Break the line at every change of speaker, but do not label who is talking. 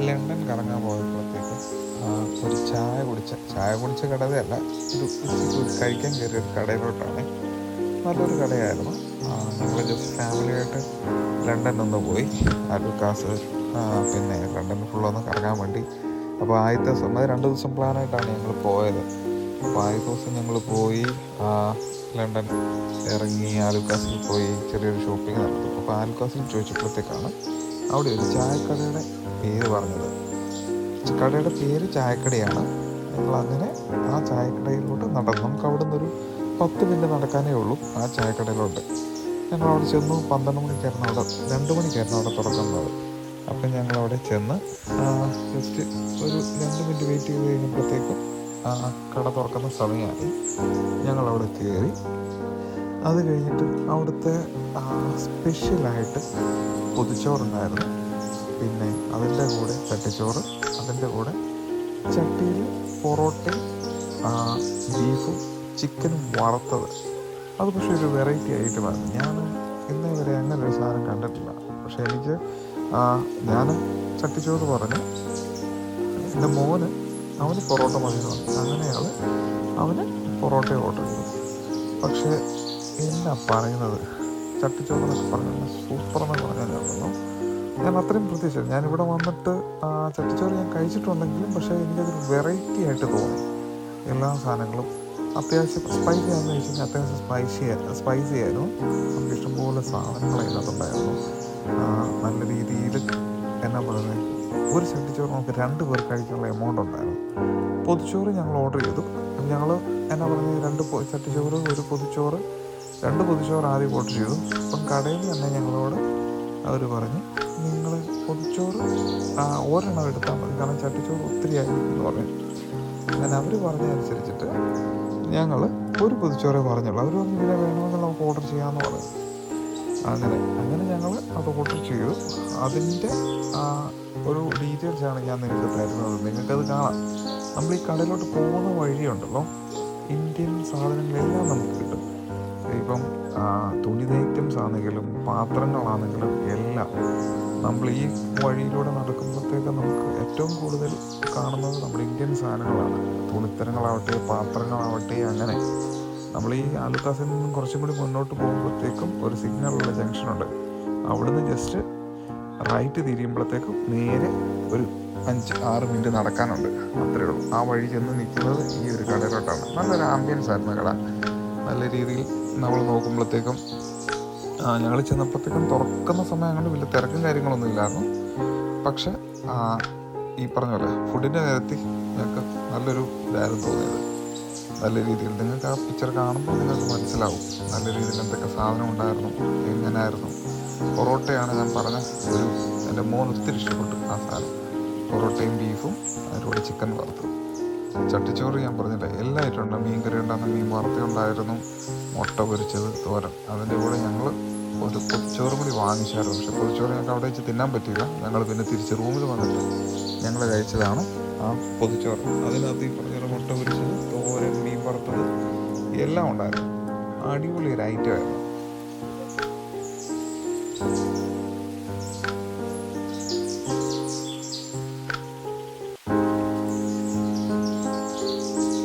London കറങ്ങാൻ പോയപ്പോഴത്തേക്കും ഒരു ചായ കുടിച്ച കടവയല്ല, ഒരു ഉച്ചയ്ക്ക് കഴിക്കാൻ കയറിയ ഒരു കടയിലോട്ടാണ്. നല്ലൊരു കടയായിരുന്നു. ഞങ്ങൾ ജസ്റ്റ് ഫാമിലിയായിട്ട് ലണ്ടനിൽ പോയി. അലുക്കാസ് പിന്നെ ലണ്ടൻ ഫുള്ളൊന്ന് കറങ്ങാൻ വേണ്ടി. അപ്പോൾ ആദ്യത്തെ ദിവസം, അത് 2 ദിവസം പ്ലാനായിട്ടാണ് ഞങ്ങൾ പോയത്. അപ്പോൾ ആദ്യത്തെ ദിവസം ഞങ്ങൾ പോയി ലണ്ടൻ ഇറങ്ങി ആലുക്കാസിൽ പോയി ചെറിയൊരു ഷോപ്പിംഗ് നടത്തും. അപ്പോൾ ആലുക്കാസിൽ ചോദിച്ചപ്പോഴത്തേക്കാണ് അവിടെ ഒരു ചായക്കടയുടെ പേര് പറഞ്ഞത്. കടയുടെ പേര് ചായക്കടയാണ്. ഞങ്ങളങ്ങനെ ആ ചായക്കടയിലോട്ട് നടന്നു. നമുക്ക് അവിടെ നിന്നൊരു 10 മിനിറ്റ് നടക്കാനേ ഉള്ളൂ ആ ചായക്കടയിലോട്ട്. ഞങ്ങൾ അവിടെ ചെന്നു. 12 മണിക്കായിരുന്നു അവിടെ, 2 മണിക്കായിരുന്നു അവിടെ തുറക്കുന്നത്. അപ്പം ഞങ്ങളവിടെ ചെന്ന് ജസ്റ്റ് ഒരു 2 മിനിറ്റ് വെയിറ്റ് ചെയ്ത് കഴിഞ്ഞപ്പോഴത്തേക്കും കട തുറക്കുന്ന സമയമായി. ഞങ്ങളവിടെ കയറി. അത് കഴിഞ്ഞിട്ട് അവിടുത്തെ സ്പെഷ്യലായിട്ട് പൊതിച്ചോറുണ്ടായിരുന്നു. പിന്നെ അതിൻ്റെ കൂടെ ചട്ടിച്ചോറ്, അതിൻ്റെ കൂടെ ചട്ടിയിൽ പൊറോട്ടയും ബീഫും ചിക്കനും വറുത്തത്. അത് പക്ഷേ ഒരു വെറൈറ്റി ഐറ്റമാണ്. ഞാൻ ഇന്നേ വരെ അങ്ങനെ ഒരു സാധനം കണ്ടിട്ടില്ല. പക്ഷേ എനിക്ക് ഞാൻ ചട്ടിച്ചോറ് പറഞ്ഞു. എൻ്റെ അവന് പൊറോട്ട മതി പറഞ്ഞു. അങ്ങനെയാണ് അവന് പൊറോട്ട ഓർഡർ ചെയ്തു. പക്ഷേ എന്നാ പറയുന്നത്, ചട്ടിച്ചോറെന്നൊക്കെ പറഞ്ഞാൽ സൂപ്പറെന്ന് പറഞ്ഞാൽ ഞാൻ അത്രയും പ്രതീക്ഷിച്ചു. ഞാനിവിടെ വന്നിട്ട് ചട്ടിച്ചോറ് ഞാൻ കഴിച്ചിട്ടുണ്ടെങ്കിലും പക്ഷേ എനിക്കതൊരു വെറൈറ്റി ആയിട്ട് തോന്നി. എല്ലാ സാധനങ്ങളും അത്യാവശ്യം സ്പൈസി ആണെന്ന് വെച്ച് കഴിഞ്ഞാൽ അത്യാവശ്യം സ്പൈസി ആയിരുന്നു. നമുക്ക് ഇഷ്ടംപോലെ സാധനങ്ങൾ അതിനകത്തുണ്ടായിരുന്നു. നല്ല രീതിയിൽ എന്നാ പറയുന്നത്, ഒരു ചട്ടിച്ചോറ് നമുക്ക് 2 പേർ കഴിക്കാനുള്ള എമൗണ്ട് ഉണ്ടായിരുന്നു. പൊതിച്ചോറ് ഞങ്ങൾ ഓർഡർ ചെയ്തു. ഞങ്ങൾ എന്നാ പറഞ്ഞത് 2 ചട്ടിച്ചോറ്, 1 പൊതിച്ചോറ്, 2 പൊതിച്ചോറ് ആദ്യം ഓർഡർ ചെയ്തു. അപ്പം കടയിൽ തന്നെ ഞങ്ങളോട് അവർ പറഞ്ഞ്, നിങ്ങൾ പൊതിച്ചോറ് ഒരെണ്ണം എടുത്താൽ മതി, കാരണം ചട്ടിച്ചോറ് ഒത്തിരി ആയിരിക്കും എന്ന് പറഞ്ഞു. അങ്ങനെ അവർ പറഞ്ഞതനുസരിച്ചിട്ട് ഞങ്ങൾ 1 പൊതിച്ചോറേ പറഞ്ഞുള്ളൂ. അവർ പറഞ്ഞു ഇതിനെ വേണമെങ്കിൽ നമുക്ക് ഓർഡർ ചെയ്യാമെന്ന് പറഞ്ഞു. അങ്ങനെ ഞങ്ങൾ അത് ഓർഡർ ചെയ്തു. അതിൻ്റെ ഒരു ഡീറ്റെയിൽസാണ് ഞാൻ നിങ്ങൾക്ക് തരുന്നത്. നിങ്ങൾക്കത് കാണാം. നമ്മൾ ഈ കടയിലോട്ട് പോകുന്ന വഴിയുണ്ടല്ലോ, ഇന്ത്യൻ സാധനങ്ങളെല്ലാം നമുക്ക് കിട്ടും. ഇപ്പം തുണി ഐറ്റംസ് ആണെങ്കിലും പാത്രങ്ങളാണെങ്കിലും എല്ലാം നമ്മൾ ഈ വഴിയിലൂടെ നടക്കുമ്പോഴത്തേക്ക് നമുക്ക് ഏറ്റവും കൂടുതൽ കാണുന്നത് നമ്മുടെ ഇന്ത്യൻ സാധനങ്ങളാണ്. തുണിത്തരങ്ങളാവട്ടെ, പാത്രങ്ങളാവട്ടെ. അങ്ങനെ നമ്മൾ ഈ ആലുക്കാസിൽ നിന്നും കുറച്ചും കൂടി മുന്നോട്ട് പോകുമ്പോഴത്തേക്കും ഒരു സിഗ്നലുള്ള ജംഗ്ഷനുണ്ട്. അവിടുന്ന് ജസ്റ്റ് റൈറ്റ് തിരിയുമ്പോഴത്തേക്കും നേരെ ഒരു 5-6 മിനിറ്റ് നടക്കാനുണ്ട്. അത്രയേ ഉള്ളൂ. ആ വഴി ചെന്ന് നിൽക്കുന്നത് ഈ ഒരു കടയിലോട്ടാണ്. നല്ലൊരു ആംബിയൻസ് ആയിരുന്നു കട. നല്ല രീതിയിൽ നമ്മൾ നോക്കുമ്പോഴത്തേക്കും ഞങ്ങൾ ചെന്നപ്പോഴത്തേക്കും തുറക്കുന്ന സമയം കൊണ്ട് വലിയ തിരക്കും കാര്യങ്ങളൊന്നും ഇല്ലായിരുന്നു. പക്ഷെ ഈ പറഞ്ഞ പോലെ ഫുഡിൻ്റെ കാര്യത്തിൽ ഞങ്ങൾക്ക് നല്ലൊരു ഇതായിരുന്നു തോന്നിയത്. നല്ല രീതിയിൽ നിങ്ങൾക്ക് ആ പിക്ചർ കാണുമ്പോൾ നിങ്ങൾക്ക് മനസ്സിലാവും നല്ല രീതിയിൽ എന്തൊക്കെ സാധനം ഉണ്ടായിരുന്നു, എങ്ങനെയായിരുന്നു. പൊറോട്ടയാണ് ഞാൻ പറഞ്ഞ എൻ്റെ മോൻ ഒത്തിരി ഇഷ്ടപ്പെട്ടു ആ സാധനം. പൊറോട്ടയും ബീഫും അതിലൂടെ ചിക്കൻ വറുത്തത്. ചട്ടിച്ചോറ് ഞാൻ പറഞ്ഞില്ല, എല്ലാ ഐറ്റം ഉണ്ട്. മീൻ കറി ഉണ്ടായിരുന്നു, മീൻ വറുത്ത ഉണ്ടായിരുന്നു, മുട്ട പൊരിച്ചത്, തോരൻ. അതിൻ്റെ കൂടെ ഞങ്ങൾ ഒരു പൊതിച്ചോറ് കൂടി വാങ്ങിച്ചായിരുന്നു. പക്ഷേ പൊതിച്ചോറ് ഞങ്ങൾക്ക് അവിടെ വെച്ച് തിന്നാൻ പറ്റിയില്ല. ഞങ്ങൾ പിന്നെ തിരിച്ച് റൂമിൽ വന്നിട്ട് ഞങ്ങൾ കഴിച്ചതാണ് ആ പൊതിച്ചോറ്. അതിനകത്ത് ഈ പറഞ്ഞ മുട്ട പൊരിച്ചത്, തോരൻ, മീൻ വറുത്തത് എല്ലാം ഉണ്ടായിരുന്നു. അടിപൊളി ഒരു ഐറ്റമായിരുന്നു.